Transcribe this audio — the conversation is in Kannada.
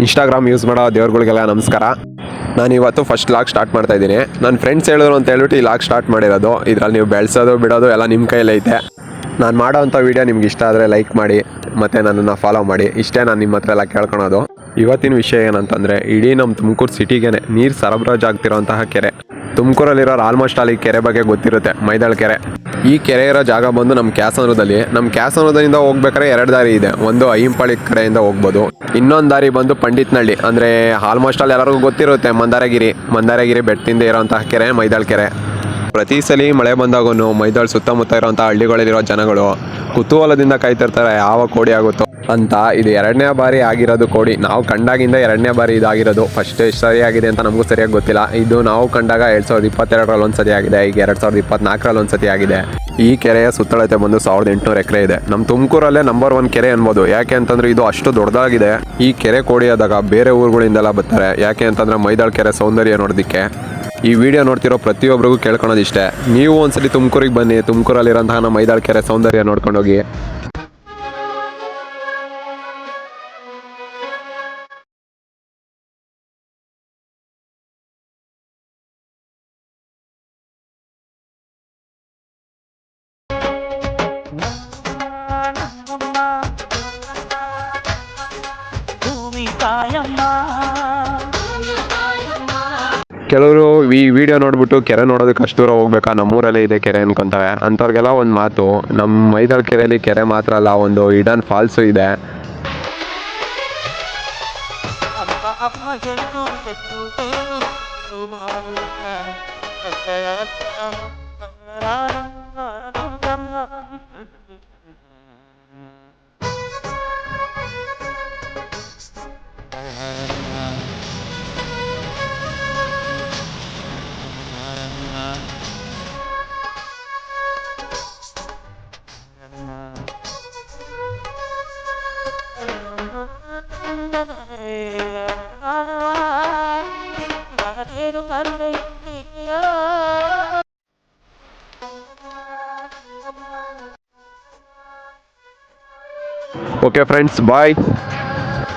ಇನ್ಸ್ಟಾಗ್ರಾಮ್ ಯೂಸ್ ಮಾಡೋ ದೇವ್ರುಗಳಿಗೆಲ್ಲ ನಮಸ್ಕಾರ. ನಾನು ಇವತ್ತು ಫಸ್ಟ್ ಲಾಗ್ ಸ್ಟಾರ್ಟ್ ಮಾಡ್ತಾ ಇದ್ದೀನಿ. ನನ್ನ ಫ್ರೆಂಡ್ಸ್ ಹೇಳಿದ್ರು ಅಂತ ಹೇಳ್ಬಿಟ್ಟು ಈ ಲಾಗ್ ಸ್ಟಾರ್ಟ್ ಮಾಡಿರೋದು. ಇದರಲ್ಲಿ ನೀವು ಬೆಳೆಸೋದು ಬಿಡೋದು ಎಲ್ಲ ನಿಮ್ಮ ಕೈಯಲ್ಲೈತೆ. ನಾನು ಮಾಡೋವಂಥ ವೀಡಿಯೋ ನಿಮ್ಗೆ ಇಷ್ಟ ಆದರೆ ಲೈಕ್ ಮಾಡಿ ಮತ್ತು ನನ್ನನ್ನು ಫಾಲೋ ಮಾಡಿ. ಇಷ್ಟೇ ನಾನು ನಿಮ್ಮ ಹತ್ರ ಎಲ್ಲ ಕೇಳ್ಕೊಳೋದು. ಇವತ್ತಿನ ವಿಷಯ ಏನಂತಂದರೆ, ಇಡೀ ನಮ್ಮ ತುಮಕೂರು ಸಿಟಿಗೆ ನೀರು ಸರಬರಾಜು ಆಗ್ತಿರೋಂತಹ ಕೆರೆ. ತುಮಕೂರಲ್ಲಿರೋರು ಆಲ್ಮೋಸ್ಟ್ ಅಲ್ಲಿ ಕೆರೆ ಬಗ್ಗೆ ಗೊತ್ತಿರುತ್ತೆ, ಮೈದಾಳ ಕೆರೆ. ಈ ಕೆರೆ ಇರೋ ಜಾಗ ಬಂದು ನಮ್ಮ ಕ್ಯಾಸನೂರದಲ್ಲಿ. ನಮ್ಮ ಕ್ಯಾಸನೂರದಿಂದ ಹೋಗ್ಬೇಕಾದ್ರೆ 2 ದಾರಿ ಇದೆ. ಒಂದು ಐಂಪಳಿ ಕಡೆಯಿಂದ ಹೋಗ್ಬೋದು, ಇನ್ನೊಂದು ದಾರಿ ಬಂದು ಪಂಡಿತ್ನಹಳ್ಳಿ. ಅಂದರೆ ಆಲ್ಮೋಸ್ಟ್ ಅಲ್ಲಿ ಎಲ್ಲರಿಗೂ ಗೊತ್ತಿರುತ್ತೆ, ಮಂದಾರಗಿರಿ ಬೆಟ್ಟದಿಂದ ಇರೋಂತಹ ಕೆರೆ ಮೈದಾಳ ಕೆರೆ. ಪ್ರತಿ ಸಲ ಮಳೆ ಬಂದಾಗೂ ಮೈದಾಳ ಸುತ್ತಮುತ್ತ ಇರೋಂಥ ಹಳ್ಳಿಗಳಲ್ಲಿರೋ ಜನಗಳು ಕುತೂಹಲದಿಂದ ಕಾಯ್ತಿರ್ತಾರೆ, ಯಾವ ಕೋಡಿ ಆಗುತ್ತೋ ಅಂತ. ಇದು 2ನೇ ಬಾರಿ ಆಗಿರೋದು ಕೋಡಿ. ನಾವು ಕಂಡಾಗಿಂದ 2ನೇ ಬಾರಿ ಇದಾಗಿರೋದು. ಫಸ್ಟ್ ಎಷ್ಟು ಸರಿ ಆಗಿದೆ ಅಂತ ನಮಗೂ ಸರಿಯಾಗಿ ಗೊತ್ತಿಲ್ಲ. ಇದು ನಾವು ಕಂಡಾಗ 2022ರಲ್ಲಿ ಒಂದು ಸತಿ ಆಗಿದೆ, ಈಗ 2024ರಲ್ಲಿ ಒಂದು ಸತಿ ಆಗಿದೆ. ಈ ಕೆರೆಯ ಸುತ್ತಳತೆ ಬಂದು 1800 ಎಕರೆ ಇದೆ. ನಮ್ಮ ತುಮಕೂರಲ್ಲೇ ನಂಬರ್ 1 ಕೆರೆ ಅನ್ಬೋದು. ಯಾಕೆ ಅಂತಂದ್ರೆ ಇದು ಅಷ್ಟು ದೊಡ್ಡದಾಗಿದೆ. ಈ ಕೆರೆ ಕೋಡಿ ಆದಾಗ ಬೇರೆ ಊರುಗಳಿಂದೆಲ್ಲ ಬರ್ತಾರೆ. ಯಾಕೆ ಅಂತಂದ್ರೆ ಮೈದಾಳ ಕೆರೆ ಸೌಂದರ್ಯ ನೋಡೋದಕ್ಕೆ. ಈ ವಿಡಿಯೋ ನೋಡ್ತಿರೋ ಪ್ರತಿಯೊಬ್ಬರಿಗೂ ಕೇಳ್ಕೊಳೋದಿಷ್ಟೇ, ನೀವು ಒಂದ್ಸಲಿ ತುಮಕೂರಿಗೆ ಬನ್ನಿ, ತುಮಕೂರಲ್ಲಿರೋಂತಹ ನಮ್ಮ ಮೈದಾಳ ಕೆರೆ ಸೌಂದರ್ಯ ನೋಡ್ಕೊಂಡೋಗಿ. ಕೆಲವರು ಈ ವಿಡಿಯೋ ನೋಡ್ಬಿಟ್ಟು ಕೆರೆ ನೋಡೋದಕ್ಕೆ ಅಷ್ಟು ದೂರ ಹೋಗ್ಬೇಕಾ, ನಮ್ಮೂರಲ್ಲೇ ಇದೆ ಕೆರೆ ಅನ್ಕೊಂತವೆ. ಅಂಥವ್ರಿಗೆಲ್ಲ ಒಂದು ಮಾತು, ನಮ್ಮ ಮೈದಾಳ ಕೆರೆಯಲ್ಲಿ ಕೆರೆ ಮಾತ್ರ ಅಲ್ಲ, ಒಂದು ಹಿಡನ್ ಫಾಲ್ಸು ಇದೆ. ಓಕೆ ಫ್ರೆಂಡ್ಸ್, ಬಾಯ್.